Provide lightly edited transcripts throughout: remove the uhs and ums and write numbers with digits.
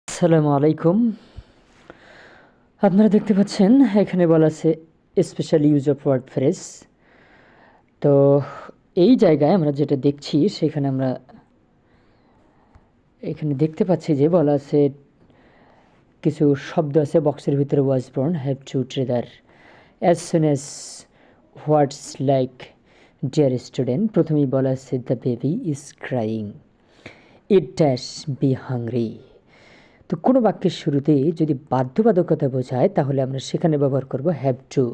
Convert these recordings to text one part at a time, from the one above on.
আসসালামু আলাইকুম। আপনারা দেখতে পাচ্ছেন এখানে বলা আছে special use of word phrase. তো এই জায়গায় আমরা যেটা দেখছি সেখানে আমরা এখানে দেখতে পাচ্ছি যে বলা আছে কিছু শব্দ আছে বক্সের ভিতরে ওয়াজ বর্ন হ্যাভ টু ট্রেদার as soon as what's like dear student. প্রথমেই বলা আছে the baby is crying, it dash be hungry. তো কোনো বাক্যের শুরুতে যদি বাধ্যবাধকতা বোঝায় তাহলে আমরা সেখানে ব্যবহার করব হ্যাভ টু।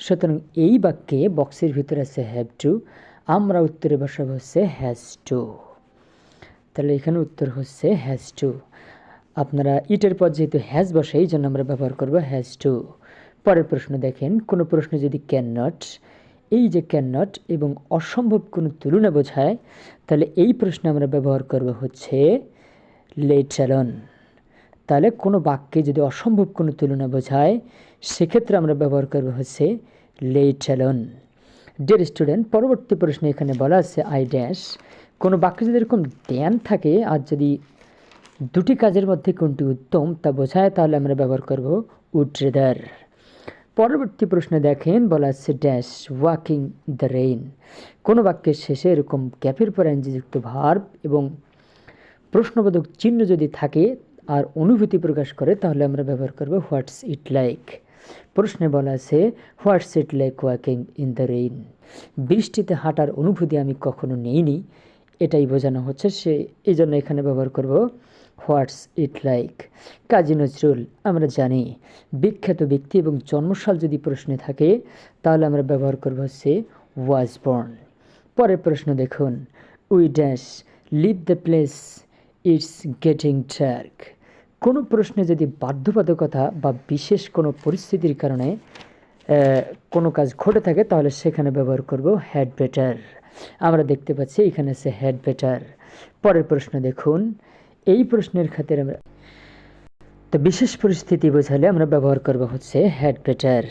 সুতরাং এই বাক্যে বক্সের ভিতরে আছে হ্যাভ টু, আমরা উত্তরে বসাবো হচ্ছে হ্যাজ টু। তাহলে এখানে উত্তর হচ্ছে হ্যাজ টু। আপনারা ইটের পর যেহেতু হ্যাজ বসে এই জন্য আমরা ব্যবহার করব হ্যাজ টু। পরের প্রশ্ন দেখেন, কোনো প্রশ্ন যদি ক্যান নট, এই যে ক্যান নট এবং অসম্ভব কোনো তুলনা বোঝায় তাহলে এই প্রশ্নে আমরা ব্যবহার করব হচ্ছে লেট অ্যালোন। তাহলে কোনো বাক্যে যদি অসম্ভব কোনো তুলনা বোঝায় সেক্ষেত্রে আমরা ব্যবহার করব হচ্ছে লেট অ্যালোন। ডিয়ার স্টুডেন্ট, পরবর্তী প্রশ্নে এখানে বলা আছে আই ড্যাশ। কোনো বাক্যে যদি এরকম ড্যান থাকে আর যদি দুটি কাজের মধ্যে কোনটি উত্তম তা বোঝায় তাহলে আমরা ব্যবহার করব উড রেদার। পরবর্তী প্রশ্নে দেখেন বলা আছে ড্যাশ ওয়াকিং দ্য রেইন। কোনো বাক্যের শেষে এরকম ক্যাপের পর এনজিযুক্ত ভার্ব এবং প্রশ্নবোধক চিহ্ন যদি থাকে আর অনুভূতি প্রকাশ করে তাহলে আমরা ব্যবহার করব হোয়াটস ইট লাইক। প্রশ্নে বলা আছে what's it like walking in the rain. বৃষ্টিতে হাঁটার অনুভূতি আমি কখনো নেইনি, এটাই বোঝানো হচ্ছে সে, এই জন্য এখানে ব্যবহার করব হোয়াটস ইট লাইক। কাজী নজরুল আমরা জানি। বিখ্যাত ব্যক্তি এবং জন্মসাল যদি প্রশ্নে থাকে তাহলে আমরা ব্যবহার করব হচ্ছে ওয়াজ বর্ন। পরের প্রশ্ন দেখুন we dash leave the place, it's getting dark. কোনো প্রশ্নে যদি বাধ্যবাধকতা বা বিশেষ কোনো পরিস্থিতির কারণে কোনো কাজ ঘটে থাকে তাহলে সেখানে ব্যবহার করব হ্যাড বেটার। আমরা দেখতে পাচ্ছি এখানে আছে হ্যাড বেটার। পরের প্রশ্ন দেখুন, এই প্রশ্নের খাতিরে আমরা তো বিশেষ পরিস্থিতি বোঝালে আমরা ব্যবহার করব হচ্ছে হ্যাড বেটার।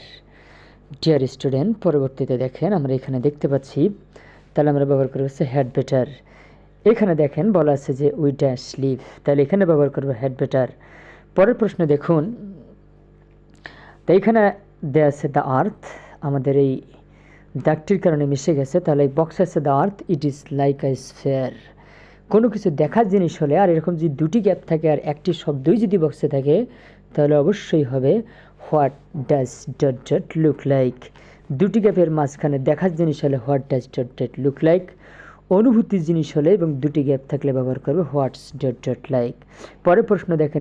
ডিয়ার স্টুডেন্ট, পরবর্তীতে দেখেন আমরা এখানে দেখতে পাচ্ছি তাহলে আমরা ব্যবহার করব হচ্ছে হ্যাড বেটার। এখানে দেখেন বলা আছে যে উই ড্যাশ লিভ, তাহলে এখানে ব্যবহার করবো হ্যাড বেটার। পরের প্রশ্ন দেখুন, তো এখানে দেয়া আছে দ্য আর্থ, আমাদের এই দাগটির কারণে মিশে গেছে, তাহলে এই বক্সে আছে the earth it is like a sphere. কোনো কিছু দেখার জিনিস হলে আর এরকম যদি দুটি গ্যাপ থাকে আর একটি শব্দই যদি বক্সে থাকে তাহলে অবশ্যই হবে what does dot dot look like. দুটি গ্যাপের মাঝখানে দেখার জিনিস হলে what does dot dot look like, অনুভূতির জিনিস হলে এবং দুটি গ্যাপ থাকলে ব্যবহার করবে হোয়াটস ডট ডট লাইক। পরের প্রশ্ন দেখেন